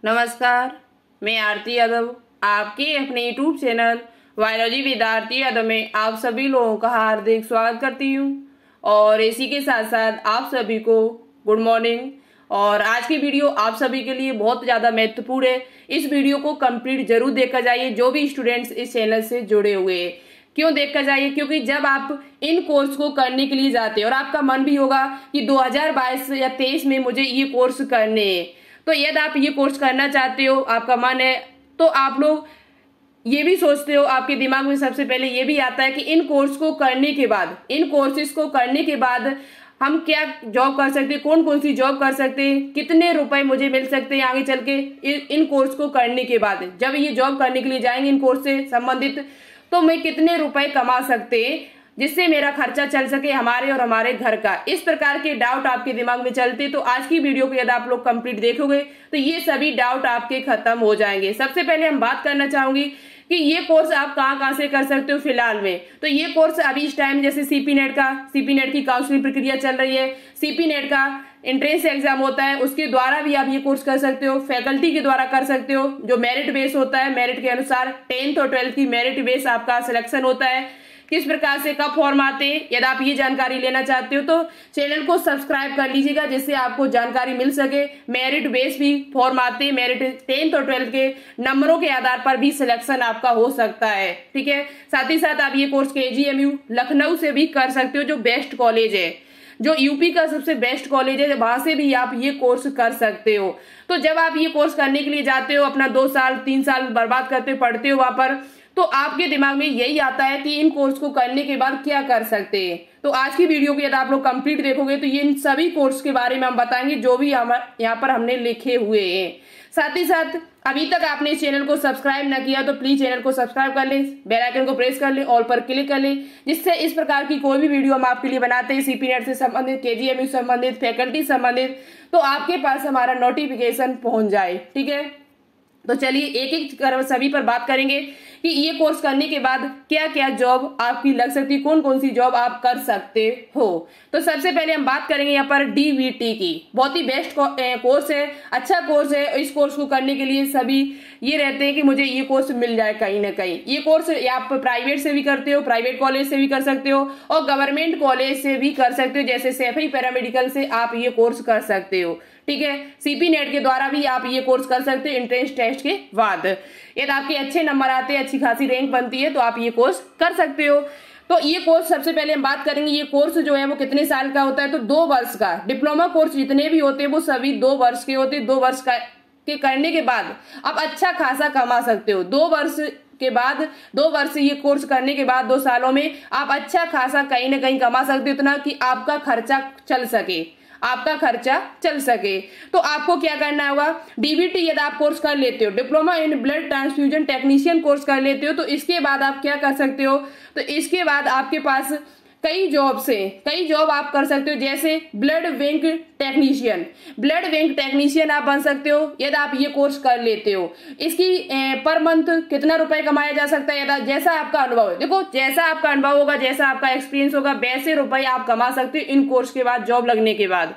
नमस्कार, मैं आरती यादव आपके अपने YouTube channel biology with Aarti Yadav में आप सभी लोगों का हार्दिक स्वागत करती हूँ और इसी के साथ साथ आप सभी को गुड मॉर्निंग। और आज की वीडियो आप सभी के लिए बहुत ज़्यादा महत्वपूर्ण है। इस वीडियो को कंप्लीट जरूर देखा जाइए जो भी स्टूडेंट्स इस चैनल से जुड़े हुए हैं। क्यों देखा जाइए? क्योंकि जब आप इन कोर्स को करने के लिए जाते हैं और आपका मन भी होगा कि 2022 या 23 में मुझे ये कोर्स करने हैं, तो यदि आप ये कोर्स करना चाहते हो, आपका मन है, तो आप लोग ये भी सोचते हो, आपके दिमाग में सबसे पहले ये भी आता है कि इन कोर्स को करने के बाद, इन कोर्सेज को करने के बाद हम क्या जॉब कर सकते हैं, कौन कौन सी जॉब कर सकते हैं, कितने रुपए मुझे मिल सकते हैं आगे चल के इन कोर्स को करने के बाद। जब ये जॉब करने के लिए जाएंगे इन कोर्स से संबंधित, तो मैं कितने रुपए कमा सकते हैं जिससे मेरा खर्चा चल सके, हमारे और हमारे घर का। इस प्रकार के डाउट आपके दिमाग में चलते, तो आज की वीडियो को यदि आप लोग कंप्लीट देखोगे तो ये सभी डाउट आपके खत्म हो जाएंगे। सबसे पहले हम बात करना चाहूंगी कि ये कोर्स आप कहां से कर सकते हो फिलहाल में। तो ये कोर्स अभी इस टाइम जैसे सीपी नेट की काउंसलिंग प्रक्रिया चल रही है, सीपी नेट का एंट्रेंस एग्जाम होता है, उसके द्वारा भी आप ये कोर्स कर सकते हो, फैकल्टी के द्वारा कर सकते हो, जो मेरिट बेस होता है, मेरिट के अनुसार 10th और 12th की मेरिट बेस आपका सिलेक्शन होता है। किस प्रकार से कब फॉर्म आते हैं, यदि आप ये जानकारी लेना चाहते हो तो चैनल को सब्सक्राइब कर लीजिएगा जिससे आपको जानकारी मिल सके। मेरिट बेस भी फॉर्म आते हैं, मेरिट 10th और 12th के नंबरों के आधार पर भी सिलेक्शन आपका हो सकता है। ठीक है, साथ ही साथ आप ये कोर्स KGMU लखनऊ से भी कर सकते हो, जो बेस्ट कॉलेज है, जो यूपी का सबसे बेस्ट कॉलेज है, वहां से भी आप ये कोर्स कर सकते हो। तो जब आप ये कोर्स करने के लिए जाते हो, अपना 2 साल 3 साल बर्बाद करते हो, पढ़ते हो वहां पर, तो आपके दिमाग में यही आता है कि इन कोर्स को करने के बाद क्या कर सकते हैं। तो आज की वीडियो को यदि आप लोग कंप्लीट देखोगे तो ये इन सभी कोर्स के बारे में हम बताएंगे जो भी यहाँ पर हमने लिखे हुए हैं। साथ ही साथ अभी तक आपने इस चैनल को सब्सक्राइब ना किया तो प्लीज चैनल को सब्सक्राइब कर लें, बेल आइकन को प्रेस कर लें, ऑल पर क्लिक कर लें, जिससे इस प्रकार की कोई भी वीडियो हम आपके लिए बनाते हैं सीपी नेट से संबंधित, KGMU संबंधित, फैकल्टी संबंधित, तो आपके पास हमारा नोटिफिकेशन पहुंच जाए। ठीक है, तो चलिए एक एक कर सभी पर बात करेंगे कि ये कोर्स करने के बाद क्या क्या जॉब आपकी लग सकती है, कौन कौन सी जॉब आप कर सकते हो। तो सबसे पहले हम बात करेंगे यहाँ पर DVT की। बहुत ही बेस्ट कोर्स है, अच्छा कोर्स है। इस कोर्स को करने के लिए सभी ये रहते हैं कि मुझे ये कोर्स मिल जाए कहीं ना कहीं। ये कोर्स आप प्राइवेट से भी करते हो, प्राइवेट कॉलेज से भी कर सकते हो और गवर्नमेंट कॉलेज से भी कर सकते हो, जैसे सैफई पैरामेडिकल से आप ये कोर्स कर सकते हो। ठीक है, सीपी नेट के द्वारा भी आप ये कोर्स कर सकते हो एंट्रेंस टेस्ट के बाद। यदि आपके अच्छे नंबर आते हैं, अच्छी खासी रैंक बनती है, तो आप ये कोर्स कर सकते हो। तो ये कोर्स सबसे पहले हम बात करेंगे, ये कोर्स जो है वो कितने साल का होता है। तो 2 वर्ष का। डिप्लोमा कोर्स जितने भी होते हैं वो सभी 2 वर्ष के होते हैं। 2 वर्ष के करने के बाद आप अच्छा खासा कमा सकते हो। 2 वर्ष के बाद, 2 वर्ष ये कोर्स करने के बाद 2 सालों में आप अच्छा खासा कहीं ना कहीं कमा सकते हो, इतना कि आपका खर्चा चल सके, आपका खर्चा चल सके। तो आपको क्या करना होगा, DVT यदि आप कोर्स कर लेते हो, diploma in blood transfusion technician course कर लेते हो, तो इसके बाद आप क्या कर सकते हो, तो इसके बाद आपके पास कई जॉब आप कर सकते हो, जैसे ब्लड बैंक टेक्नीशियन आप बन सकते हो यदि आप ये कोर्स कर लेते हो। इसकी पर मंथ कितना रुपए कमाया जा सकता है, यदि जैसा आपका अनुभव है, देखो जैसा आपका अनुभव होगा, जैसा आपका एक्सपीरियंस होगा, वैसे रुपए आप कमा सकते हो इन कोर्स के बाद, जॉब लगने के बाद।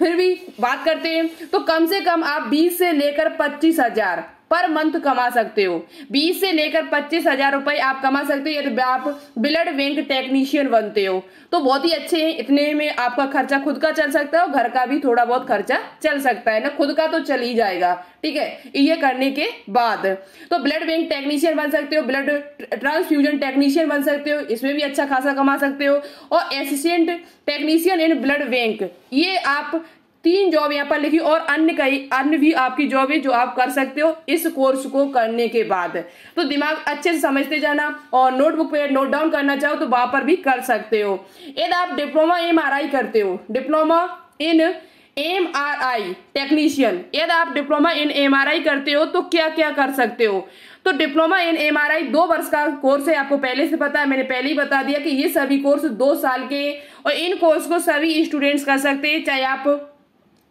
फिर भी बात करते हैं तो कम से कम आप 20 से लेकर 25,000 पर मंथ कमा सकते हो। 20 से लेकर 25,000 रुपए आप कमा सकते हो यदि आप ब्लड बैंक टेक्नीशियन बनते हो, तो बहुत ही अच्छे हैं। इतने में आपका खर्चा खुद का चल सकता है और घर का भी थोड़ा बहुत खर्चा चल सकता है ना, खुद का तो चल ही जाएगा। ठीक है, ये करने के बाद तो ब्लड बैंक टेक्नीशियन बन सकते हो, ब्लड ट्रांसफ्यूजन टेक्नीशियन बन सकते हो, इसमें भी अच्छा खासा कमा सकते हो, और assistant technician in blood bank, ये आप 3 जॉब यहाँ पर लिखी, और अन्य भी आपकी जॉब है जो आप कर सकते हो इस कोर्स को करने के बाद। तो दिमाग अच्छे से समझते जाना, और नोटबुक पे नोट डाउन करना चाहो तो वहां पर भी कर सकते हो। यदि आप डिप्लोमा MRI करते हो, डिप्लोमा इन MRI टेक्नीशियन, यदि आप डिप्लोमा इन MRI करते हो तो क्या क्या कर सकते हो। तो डिप्लोमा इन MRI 2 वर्ष का कोर्स है, आपको पहले से पता है, मैंने पहले ही बता दिया कि ये सभी कोर्स 2 साल के, और इन कोर्स को सभी स्टूडेंट्स कर सकते हैं, चाहे आप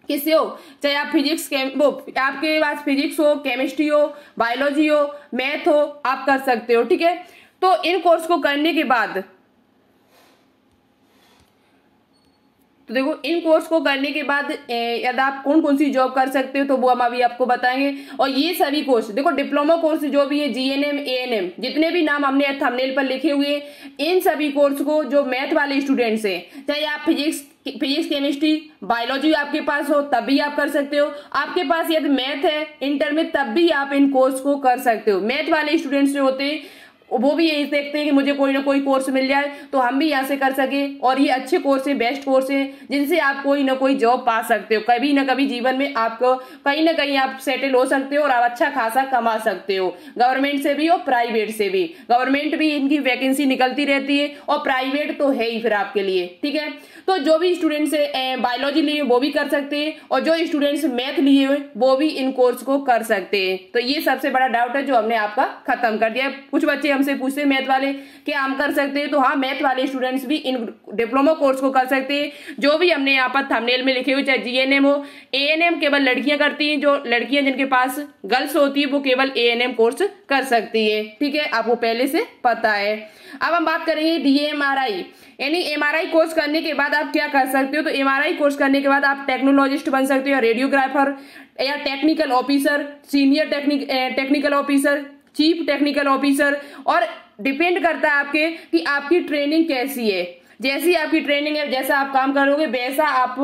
किससे हो, चाहे आप आपके पास फिजिक्स हो, केमिस्ट्री हो, बायोलॉजी हो, मैथ हो, आप कर सकते हो। ठीक है, तो इन कोर्स को करने के बाद तो देखो इन कोर्स को करने के बाद यदि आप कौन कौन सी जॉब कर सकते हो तो वो हम अभी आपको बताएंगे। और ये सभी कोर्स देखो डिप्लोमा कोर्स जो भी है जीएनएम एएनएम जितने भी नाम हमने थंबनेल पर लिखे हुए इन सभी कोर्स को जो मैथ वाले स्टूडेंट्स हैं, चाहे आप फिजिक्स केमिस्ट्री बायोलॉजी आपके पास हो तब भी आप कर सकते हो, आपके पास यदि मैथ है इंटर में तब भी आप इन कोर्स को कर सकते हो। मैथ वाले स्टूडेंट्स जो होते हैं वो भी यही देखते हैं कि मुझे कोई ना कोई कोर्स मिल जाए तो हम भी यहाँ से कर सके, और ये अच्छे कोर्स है, बेस्ट कोर्स है जिनसे आप कोई ना कोई जॉब पा सकते हो। कभी ना कभी जीवन में आपको कहीं ना कहीं आप सेटल हो सकते हो और आप अच्छा खासा कमा सकते हो, गवर्नमेंट से भी और प्राइवेट से भी। गवर्नमेंट भी इनकी वैकेंसी निकलती रहती है और प्राइवेट तो है ही फिर आपके लिए, ठीक है। तो जो भी स्टूडेंट्स बायोलॉजी लिए वो भी कर सकते हैं और जो स्टूडेंट्स मैथ लिए हुए वो भी इन कोर्स को कर सकते हैं। तो ये सबसे बड़ा डाउट है जो हमने आपका खत्म कर दिया। कुछ बच्चे हमसे पूछते हैं मैथ वाले कि हम कर सकते हैं, तो हाँ मैथ वाले स्टूडेंट्स भी इन डिप्लोमा कोर्स को कर सकते हैं जो भी हमने यहाँ पर थंबनेल में लिखे हुए, चाहे जीएनएम हो एएनएम केवल लड़कियां करती हैं, जो लड़कियां जिनके पास गर्ल्स होती है वो केवल एएनएम कोर्स कर सकती है, ठीक है, आपको पहले से पता है। अब हम बात करेंगे डीएमआरआई यानी एमआरआई कोर्स करने के बाद आप क्या कर सकते हो। तो एमआरआई कोर्स करने के बाद आप टेक्नोलॉजिस्ट बन सकते हो, रेडियोग्राफर या technical officer, senior technical officer, chief technical officer, और डिपेंड करता है आपके कि आपकी ट्रेनिंग कैसी है। जैसी आपकी ट्रेनिंग है जैसा आप काम करोगे वैसा आप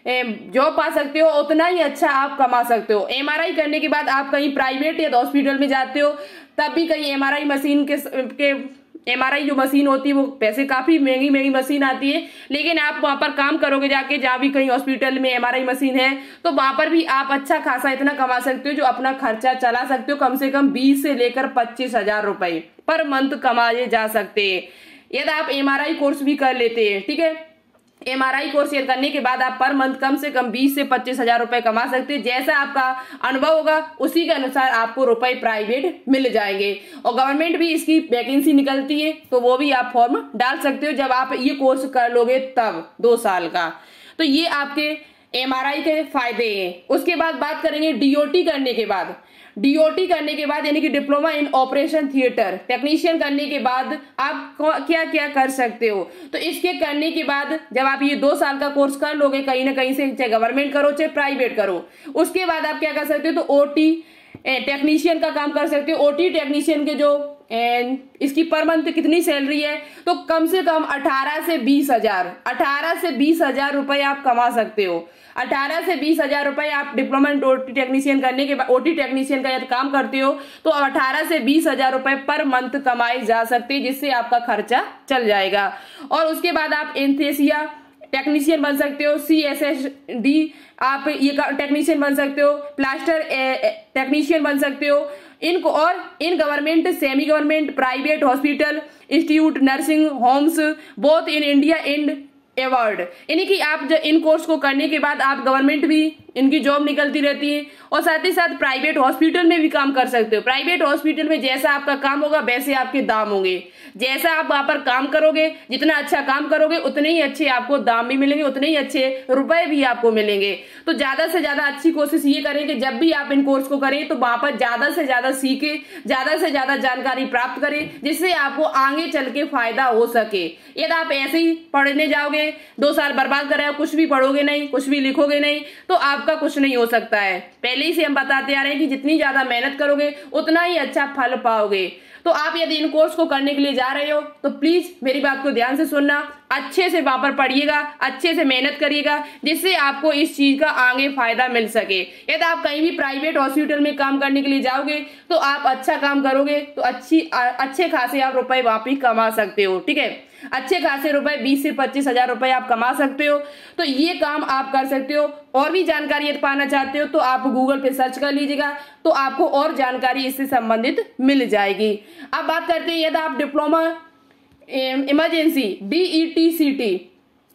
जॉब पा सकते हो, उतना ही अच्छा आप कमा सकते हो। एमआरआई करने के बाद आप कहीं प्राइवेट या हॉस्पिटल में जाते हो तब भी कहीं एमआरआई मशीन के एमआरआई जो मशीन होती है वो पैसे काफी महंगी मशीन आती है, लेकिन आप वहां पर काम करोगे जाके जहाँ भी कहीं हॉस्पिटल में एमआरआई मशीन है तो वहां पर भी आप अच्छा खासा इतना कमा सकते हो जो अपना खर्चा चला सकते हो। कम से कम 20 से लेकर 25,000 रुपए पर मंथ कमाए जा सकते हैं यदि आप एमआरआई कोर्स भी कर लेते हैं, ठीक है। एमआरआई कोर्स करने के बाद आप पर मंथ कम से कम 20 से 25,000 रुपए कमा सकते हैं। जैसा आपका अनुभव होगा उसी के अनुसार आपको रुपए प्राइवेट मिल जाएंगे, और गवर्नमेंट भी इसकी वैकेंसी निकलती है तो वो भी आप फॉर्म डाल सकते हो जब आप ये कोर्स कर लोगे तब 2 साल का। तो ये आपके एमआरआई के फायदे हैं। उसके बाद बात करेंगे डीओटी करने के बाद। डीओटी करने के बाद यानी कि diploma in operation theatre technician करने के बाद आप क्या क्या कर सकते हो। तो इसके करने के बाद जब आप ये 2 साल का कोर्स कर लोगे कहीं ना कहीं से, चाहे गवर्नमेंट करो चाहे प्राइवेट करो, उसके बाद आप क्या कर सकते हो, तो ओटी टेक्नीशियन का काम कर सकते हो। ओटी टेक्नीशियन के जो इसकी पर मंथ कितनी सैलरी है, तो कम से कम 18 से 20,000 रुपए आप कमा सकते हो। 18 से 20,000 रुपए आप डिप्लोमा इन ओटी टेक्नीशियन करने के बाद, ओटी टेक्नीशियन का यदि काम करते हो तो 18 से 20,000 रुपए पर मंथ कमाए जा सकते हैं, जिससे आपका खर्चा चल जाएगा। और उसके बाद आप एनेस्थीसिया टेक्नीशियन बन सकते हो, CSSD आप ये टेक्नीशियन बन सकते हो, प्लास्टर टेक्नीशियन बन सकते हो। इनको और in government, semi government, private hospital, institute, nursing homes both in India and award, यानी कि आप इन कोर्स को करने के बाद आप गवर्नमेंट भी इनकी जॉब निकलती रहती है और साथ ही साथ प्राइवेट हॉस्पिटल में भी काम कर सकते हो। प्राइवेट हॉस्पिटल में जैसा आपका काम होगा वैसे आपके दाम होंगे, जैसा आप वहां पर काम करोगे, जितना अच्छा काम करोगे उतने ही अच्छे आपको दाम भी मिलेंगे, उतने ही अच्छे रुपए भी आपको मिलेंगे। तो ज्यादा से ज्यादा अच्छी कोशिश ये करें कि जब भी आप इन कोर्स को करें तो वहां पर ज्यादा से ज्यादा सीखे, ज्यादा से ज्यादा जानकारी प्राप्त करें, जिससे आपको आगे चल के फायदा हो सके। यदि आप ऐसे ही पढ़ने जाओगे 2 साल बर्बाद कर रहे हो, कुछ भी पढ़ोगे नहीं, कुछ भी लिखोगे नहीं, तो आपका कुछ नहीं हो सकता है। पहले ही से हम बताते आ रहे हैं कि जितनी ज्यादा मेहनत करोगे उतना ही अच्छा फल पाओगे। तो आप यदि इन कोर्स को करने के लिए जा रहे हो तो प्लीज मेरी बात को ध्यान से सुनना, अच्छे से वहां पर पढ़िएगा, अच्छे से मेहनत करिएगा, जिससे आपको इस चीज का आगे फायदा मिल सके। यदि आप कहीं भी प्राइवेट हॉस्पिटल में काम करने के लिए जाओगे तो आप अच्छा काम करोगे तो अच्छे खासे आप रुपए वहां पे कमा सकते हो, ठीक है। अच्छे खासे रुपए 20 से 25,000 रुपए आप कमा सकते हो। तो ये काम आप कर सकते हो। और भी जानकारी यदि पाना चाहते हो तो आप गूगल पे सर्च कर लीजिएगा, तो आपको और जानकारी इससे संबंधित मिल जाएगी। अब बात करते हैं यदि आप डिप्लोमा इमरजेंसी DETCT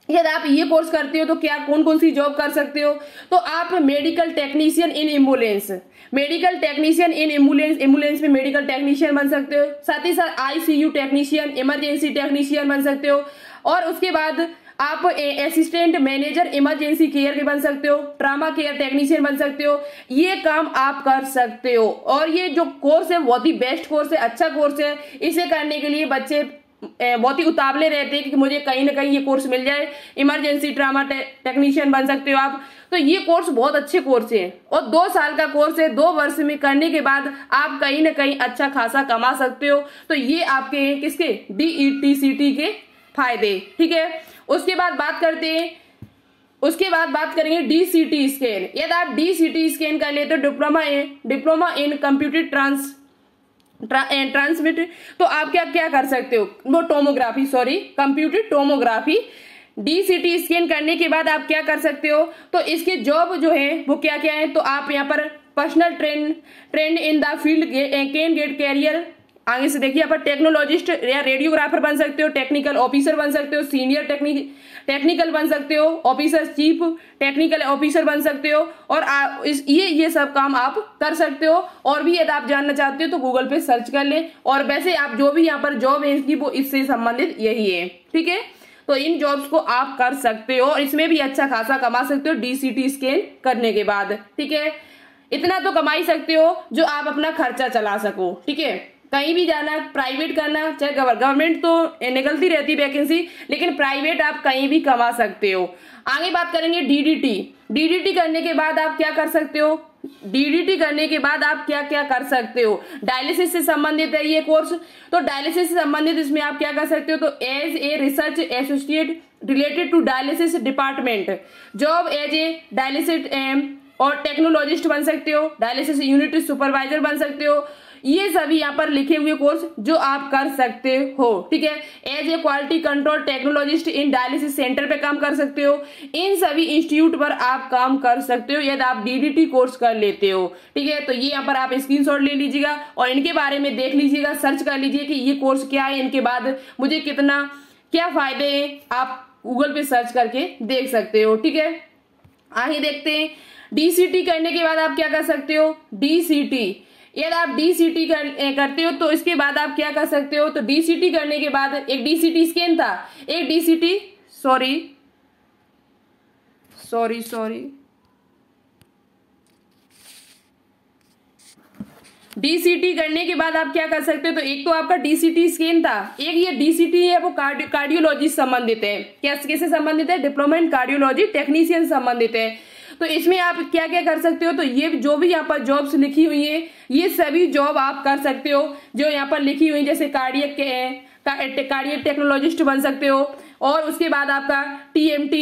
यदि आप ये कोर्स करते हो तो क्या कौन कौन सी जॉब कर सकते हो। तो आप मेडिकल टेक्नीशियन इन एम्बुलेंस, मेडिकल टेक्नीशियन इन एम्बुलेंस में मेडिकल टेक्नीशियन बन सकते हो। साथ ही साथ ICU टेक्नीशियन, इमरजेंसी टेक्नीशियन बन सकते हो। और उसके बाद आप असिस्टेंट मैनेजर इमरजेंसी केयर के बन सकते हो, ट्रामा केयर टेक्नीशियन बन सकते हो। ये काम आप कर सकते हो। और ये जो कोर्स है बहुत ही बेस्ट कोर्स है, अच्छा कोर्स है। इसे करने के लिए बच्चे बहुत ही उतावले रहते हैं कि मुझे कहीं ना कहीं ये कोर्स मिल जाए। इमरजेंसी ट्रामा टेक्नीशियन बन सकते हो आप। तो ये कोर्स बहुत अच्छे कोर्स है और 2 साल का कोर्स है। 2 वर्ष में करने के बाद आप कहीं ना कहीं अच्छा खासा कमा सकते हो। तो ये आपके हैं किसके, DET-CET के फायदे। ठीक है, उसके बाद बात करते हैं, उसके बाद बात करेंगे DCT स्कैन। यदि आप DCT स्कैन कर लेते हो, डिप्लोमा इन कंप्यूटर ट्रांसमिट, तो आप क्या क्या कर सकते हो, वो tomography, sorry computer tomography. DCT scan करने के बाद आप क्या कर सकते हो, तो इसके जॉब जो है वो क्या क्या है, तो आप यहाँ पर personal trained in the field can get career. आगे से देखिए, यहाँ पर टेक्नोलॉजिस्ट या रेडियोग्राफर बन सकते हो, टेक्निकल ऑफिसर बन सकते हो, सीनियर टेक्निकल बन सकते हो, ऑफिसर चीफ टेक्निकल ऑफिसर बन सकते हो। और ये सब काम आप कर सकते हो। और भी यदि आप जानना चाहते हो तो गूगल पे सर्च कर लें। और वैसे आप जो भी यहाँ पर जॉब है इसकी, वो इससे संबंधित यही है। ठीक है, तो इन जॉब्स को आप कर सकते हो और इसमें भी अच्छा खासा कमा सकते हो DCT स्कैन करने के बाद। ठीक है, इतना तो कमा ही सकते हो जो आप अपना खर्चा चला सको। ठीक है, कहीं भी जाना, प्राइवेट करना, चाहे गवर्नमेंट तो निकलती रहती वैकेंसी, लेकिन प्राइवेट आप कहीं भी कमा सकते हो। आगे बात करेंगे DDT करने के बाद आप क्या कर सकते हो, DDT करने के बाद आप क्या क्या कर सकते हो। डायलिसिस से संबंधित है ये कोर्स, तो डायलिसिस से संबंधित इसमें आप क्या कर सकते हो, तो as a research associate related to dialysis department, job as a dialysis और टेक्नोलॉजिस्ट बन सकते हो, डायलिसिस यूनिट सुपरवाइजर बन सकते हो। ये सभी यहाँ पर लिखे हुए कोर्स जो आप कर सकते हो। ठीक है, as a quality control technologist in dialysis centre पे काम कर सकते हो। इन सभी इंस्टीट्यूट पर आप काम कर सकते हो यदि आप DDT कोर्स कर लेते हो। ठीक है, तो ये यहाँ पर आप स्क्रीनशॉट ले लीजिएगा और इनके बारे में देख लीजिएगा, सर्च कर लीजिए कि ये कोर्स क्या है, इनके बाद मुझे क्या फायदे हैं, आप गूगल पे सर्च करके देख सकते हो। ठीक है, आगे देखते हैं, DCT करने के बाद आप क्या कर सकते हो, DCT। यदि आप DCT करते हो तो इसके बाद आप क्या कर सकते हो, तो DCT करने के बाद एक DCT स्कैन था, एक DCT DCT करने के बाद आप क्या कर सकते हो, तो एक तो आपका DCT स्कैन था, एक ये DCT है वो कार्डियोलॉजी संबंधित है। कैसे संबंधित है, डिप्लोमा इन कार्डियोलॉजी टेक्नीशियन संबंधित है। तो इसमें आप क्या क्या कर सकते हो, तो ये जो भी यहाँ पर जॉब्स लिखी हुई है ये सभी जॉब आप कर सकते हो जो यहाँ पर लिखी हुई, जैसे कार्डियक टेक्नोलॉजिस्ट बन सकते हो, और उसके बाद आपका TMT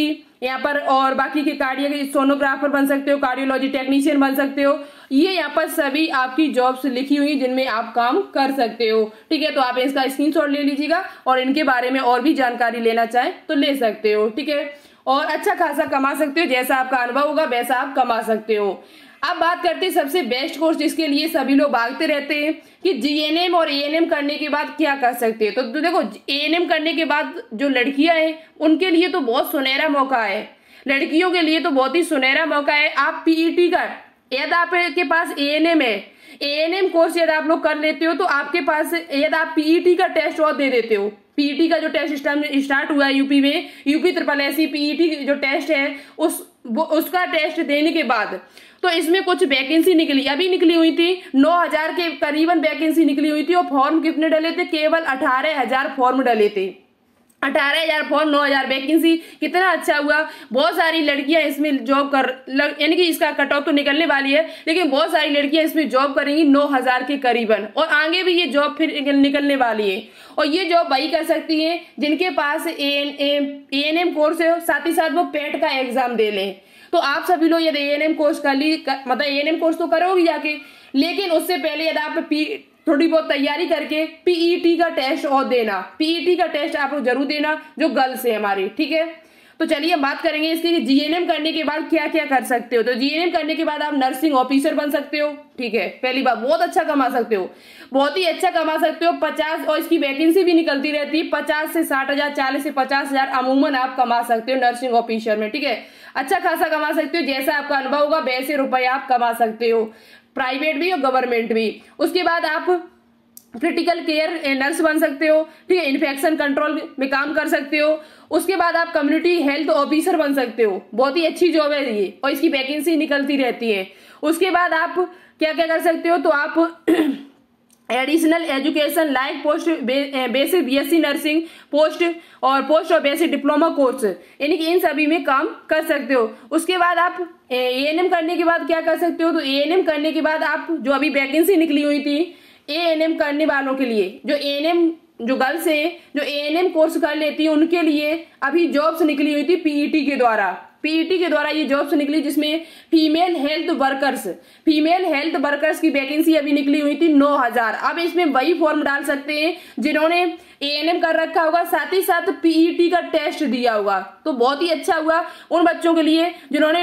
यहाँ पर, और बाकी के कार्डियक सोनोग्राफर बन सकते हो, कार्डियोलॉजी टेक्नीशियन बन सकते हो। ये यहाँ पर सभी आपकी जॉब्स लिखी हुई जिनमें आप काम कर सकते हो। ठीक है, तो आप इसका स्क्रीनशॉट ले लीजिएगा और इनके बारे में और भी जानकारी लेना चाहें तो ले सकते हो। ठीक है, और अच्छा खासा कमा सकते हो, जैसा आपका अनुभव होगा वैसा आप कमा सकते हो। अब बात करते हैं सबसे बेस्ट कोर्स जिसके लिए सभी लोग भागते रहते हैं कि GNM और ANM करने के बाद क्या कर सकते हैं। तो देखो, ANM करने के बाद जो लड़कियां हैं उनके लिए तो बहुत सुनहरा मौका है, लड़कियों के लिए तो बहुत ही सुनहरा मौका है। आप PET का, यदि आपके पास ANM है, ANM कोर्स यदि आप लोग कर लेते हो तो आपके पास, यदि आप PET का टेस्ट और दे देते हो, PET का जो टेस्ट स्टार्ट हुआ है यूपी में, UPSSC PET जो टेस्ट है उसका टेस्ट देने के बाद तो इसमें कुछ वैकेंसी निकली, अभी निकली हुई थी 9,000 के करीबन वैकेंसी निकली हुई थी, और फॉर्म कितने डले थे, केवल 18,000 फॉर्म डले थे। 18,000 फॉर्म, 9,000 वैकेंसी, कितना अच्छा हुआ। बहुत सारी लड़कियां इसमें जॉब यानी कि इसका कट ऑफ तो निकलने वाली है, लेकिन बहुत सारी लड़कियां इसमें जॉब करेंगी 9,000 के करीबन, और आगे भी ये जॉब फिर निकलने वाली है। और ये जॉब वही कर सकती है जिनके पास ANM कोर्स है, साथ ही साथ वो पेट का एग्जाम दे लें। तो आप सभी लोग यदि ANM कोर्स मतलब ANM कोर्स तो करोगे जाके, लेकिन उससे पहले यदि आप थोड़ी बहुत तैयारी करके PET का टेस्ट और देना, PET का टेस्ट आप लोग जरूर देना जो गर्ल्स है हमारी। ठीक है, तो चलिए हम बात करेंगे इसकी कि GNM करने के बाद क्या क्या कर सकते हो। तो GNM करने के बाद आप नर्सिंग ऑफिसर बन सकते हो। ठीक है, पहली बात, बहुत अच्छा कमा सकते हो, बहुत ही अच्छा कमा सकते हो। 50, और इसकी वैकेंसी भी निकलती रहती है, 50 से 60,000, 40 से 50,000 अमूमन आप कमा सकते हो नर्सिंग ऑफिसर में। ठीक है, अच्छा खासा कमा सकते हो, जैसा आपका अनुभव होगा वैसे रुपए आप कमा सकते हो, प्राइवेट भी और गवर्नमेंट भी। उसके बाद आप क्रिटिकल केयर नर्स बन सकते हो। ठीक है, इन्फेक्शन कंट्रोल में काम कर सकते हो। उसके बाद आप कम्युनिटी हेल्थ ऑफिसर बन सकते हो, बहुत ही अच्छी जॉब है ये, और इसकी वैकेंसी निकलती रहती है। उसके बाद आप क्या क्या कर सकते हो, तो आप additional education like post basic BSc nursing post और पोस्ट और बेसिक डिप्लोमा कोर्स, यानी कि इन सभी में काम कर सकते हो। उसके बाद आप एएनएम करने के बाद क्या कर सकते हो, तो एएनएम करने के बाद आप जो अभी वैकेंसी निकली हुई थी एएनएम करने वालों के लिए, जो एएनएम जो गर्ल्स है जो एएनएम कोर्स कर लेती है उनके लिए अभी जॉब्स निकली हुई थी पीईटी के द्वारा ये जॉब्स निकली, जिसमें फीमेल हेल्थ वर्कर्स की वैकेंसी अभी निकली हुई थी 9000। अब इसमें वही फॉर्म डाल सकते हैं जिन्होंने एएनएम कर रखा होगा, साथ ही साथ पीईटी का टेस्ट दिया होगा। तो बहुत ही अच्छा हुआ उन बच्चों के लिए जिन्होंने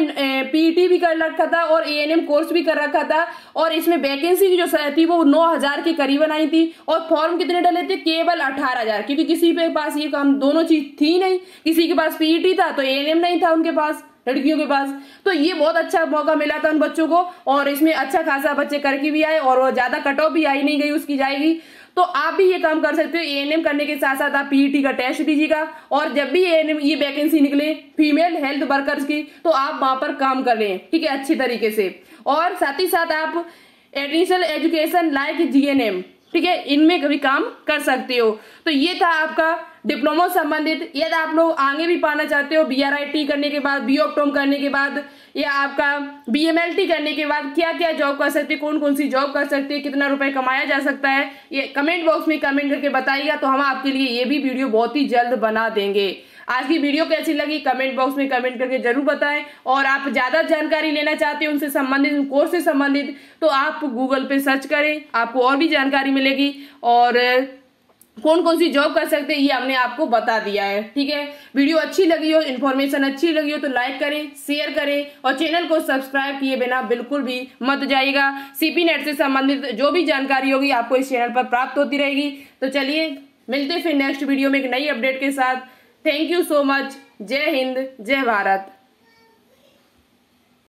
पीईटी भी कर रखा था और एएनएम कोर्स भी कर रखा था, और इसमें वैकेंसी की जो थी वो 9000 के करीबन आई थी, और फॉर्म कितने डले थे, केवल 18000, क्योंकि किसी के पास ये काम दोनों चीज थी नहीं, किसी के पास पीईटी था तो एएनएम नहीं था उनके पास, लड़कियों के पास। तो ये बहुत अच्छा मौका मिला था उन बच्चों को, और इसमें अच्छा खासा बच्चे करके भी आए और ज्यादा कट ऑफ भी आई नहीं गई उसकी जाएगी। तो आप भी ये काम कर सकते हो, एएनएम करने के साथ साथ आप पीईटी का टेस्ट दीजिएगा, और जब भी एएनएम ये वैकेंसी निकले फीमेल हेल्थ वर्कर्स की तो आप वहां पर काम कर लें, ठीक है, अच्छी तरीके से। और साथ ही साथ आप एडिशनल एजुकेशन लाइक जीएनएम, ठीक है, इनमें कभी काम कर सकते हो। तो ये था आपका डिप्लोमा संबंधित। यदि आप लोग आगे भी पाना चाहते हो बीआरआईटी करने के बाद, बीओपटॉम करने के बाद, या आपका बीएमएलटी करने के बाद क्या क्या जॉब कर सकते हैं, कौन कौन सी जॉब कर सकते हैं, कितना रुपए कमाया जा सकता है, ये कमेंट बॉक्स में कमेंट करके बताइएगा, तो हम आपके लिए ये भी वीडियो बहुत ही जल्द बना देंगे। आज की वीडियो कैसी लगी कमेंट बॉक्स में कमेंट करके जरूर बताएं, और आप ज्यादा जानकारी लेना चाहते हैं उनसे संबंधित, उन कोर्स से संबंधित, तो आप गूगल पे सर्च करें, आपको और भी जानकारी मिलेगी, और कौन कौन सी जॉब कर सकते हैं ये हमने आपको बता दिया है, ठीक है। वीडियो अच्छी लगी हो, इन्फॉर्मेशन अच्छी लगी हो तो लाइक करें, शेयर करें, और चैनल को सब्सक्राइब किए बिना बिल्कुल भी मत जाइएगा। सीपी नेट से संबंधित जो भी जानकारी होगी आपको इस चैनल पर प्राप्त होती रहेगी। तो चलिए मिलते फिर नेक्स्ट वीडियो में एक नई अपडेट के साथ। Thank you so much. जय हिंद, जय भारत।